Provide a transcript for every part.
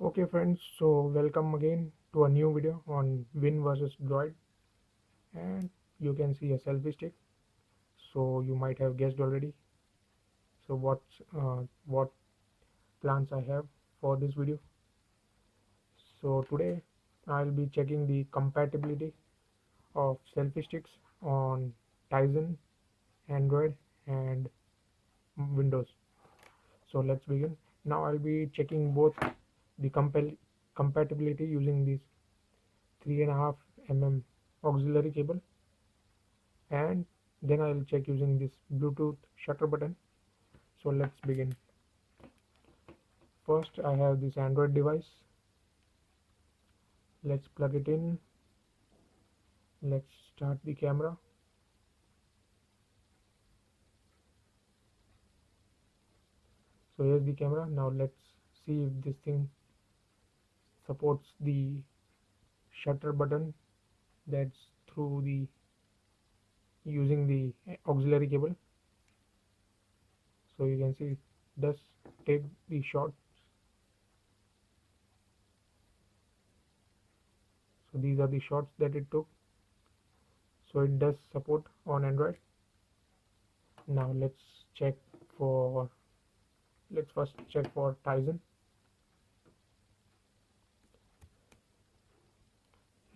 Okay friends, so welcome again to a new video on Win versus Droid, and you can see a selfie stick. So you might have guessed already. So what plans I have for this video. So today I'll be checking the compatibility of selfie sticks on Tizen, Android and Windows. So let's begin. Now I'll be checking both the compatibility using this 3.5 mm auxiliary cable, and then I'll check using this Bluetooth shutter button. So let's begin. First I have this Android device. Let's plug it in. Let's start the camera. So here's the camera. Now let's see if this thing supports the shutter button that's through the using the auxiliary cable. So you can see it does take the shot. So these are the shots that it took. So it does support on Android. Now let's first check for Tizen.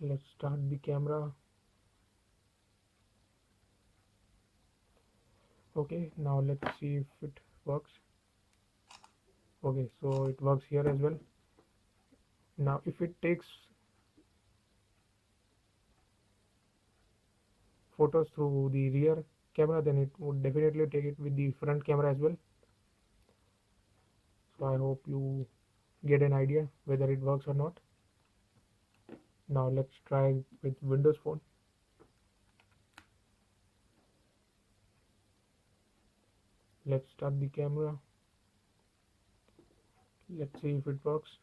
Let's start the camera. Okay, now let's see if it works. Okay, so it works here as well. Now if it takes photos through the rear camera, then it would definitely take it with the front camera as well. So I hope you get an idea whether it works or not. Now let's try with Windows Phone. Let's start the camera. Let's see if it works.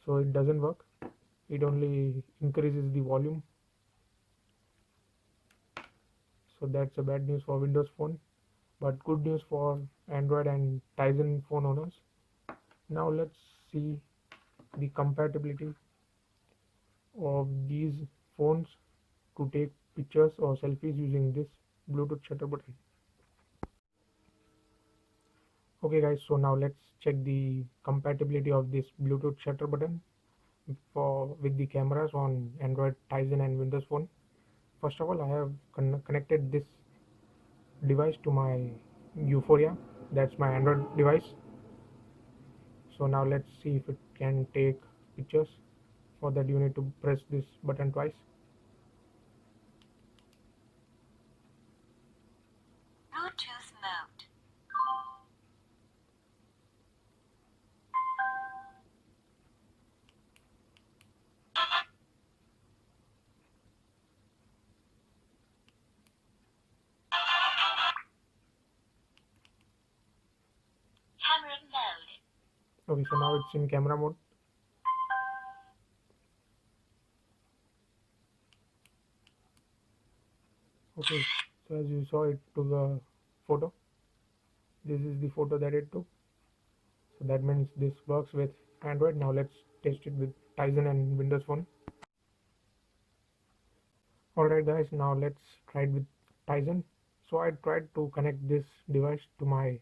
So it doesn't work. It only increases the volume. So that's a bad news for Windows Phone, but good news for Android and Tizen phone owners. Now let's see the compatibility of these phones to take pictures or selfies using this Bluetooth shutter button. Okay guys, so now let's check the compatibility of this Bluetooth shutter button with the cameras on Android, Tizen and Windows Phone. First of all, I have connected this device to my Euphoria, that's my Android device. So now let's see if it can take pictures. For that you need to press this button twice. Bluetooth mode. Camera mode. Okay, so now it's in camera mode. Okay, so as you saw, it took a photo. This is the photo that it took. So that means this works with Android. Now let's test it with Tizen and Windows Phone. Alright guys, now let's try it with Tizen. So I tried to connect this device to my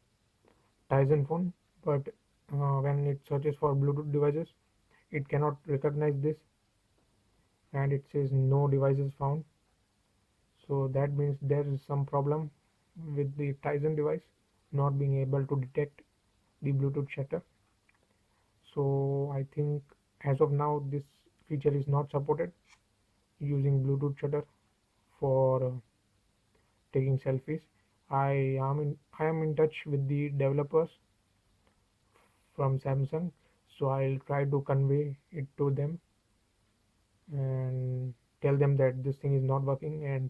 Tizen phone, but when it searches for Bluetooth devices, it cannot recognize this, and it says no devices found. So that means there is some problem with the Tizen device not being able to detect the Bluetooth shutter. So I think as of now this feature is not supported using Bluetooth shutter for taking selfies. I am in touch with the developers from Samsung, so I'll try to convey it to them and tell them that this thing is not working and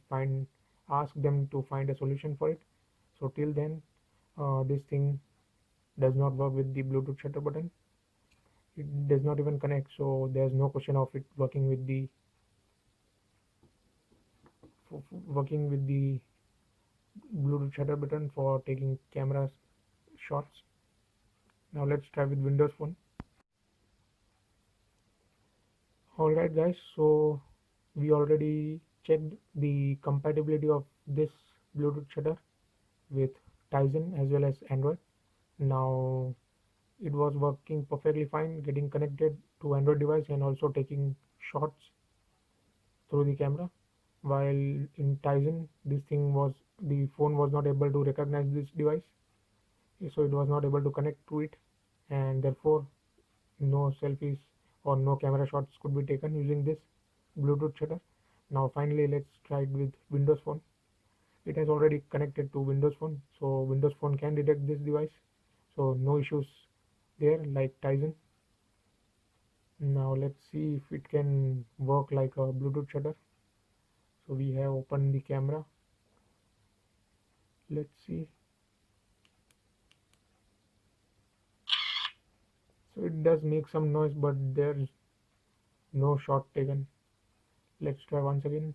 ask them to find a solution for it. So till then, this thing does not work with the Bluetooth shutter button. It does not even connect, so there's no question of it working with the Bluetooth shutter button for taking camera shots. Now let's try with Windows Phone. Alright guys, so we already checked the compatibility of this Bluetooth shutter with Tizen as well as Android. Now it was working perfectly fine, getting connected to Android device and also taking shots through the camera. While in Tizen, the phone was not able to recognize this device, so it was not able to connect to it, and therefore no selfies or no camera shots could be taken using this Bluetooth shutter. Now finally let's try it with Windows Phone. It has already connected to Windows Phone, so Windows Phone can detect this device, so no issues there like Tizen. Now let's see if it can work like a Bluetooth shutter. So we have opened the camera. Let's see. So it does make some noise, but there's no shot taken. Let's try once again.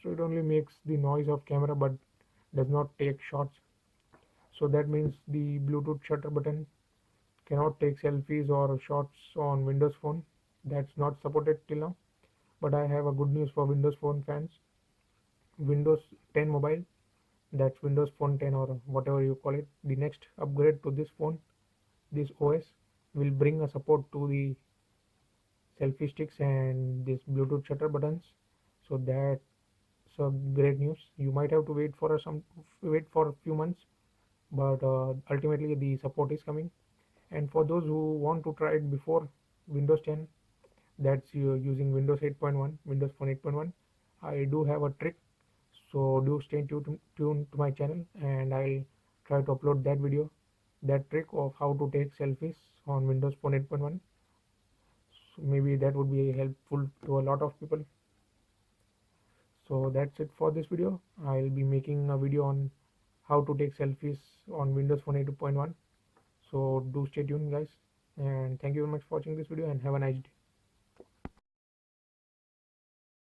So it only makes the noise of camera but does not take shots. So that means the Bluetooth shutter button cannot take selfies or shots on Windows Phone. That's not supported till now. But I have a good news for Windows Phone fans. Windows 10 Mobile, that's Windows Phone 10 or whatever you call it, the next upgrade to this phone, this OS, will bring a support to the selfie sticks and this Bluetooth shutter buttons. So that's a great news. You might have to wait for a few months, but ultimately the support is coming. And for those who want to try it before Windows 10, that's using Windows 8.1, Windows Phone 8.1, I do have a trick. So do stay tuned to my channel, and I'll try to upload that video, that trick of how to take selfies on Windows Phone 8.1. So maybe that would be helpful to a lot of people. So that's it for this video. I'll be making a video on how to take selfies on Windows Phone 8.1. So do stay tuned guys, and thank you very much for watching this video and have a nice day.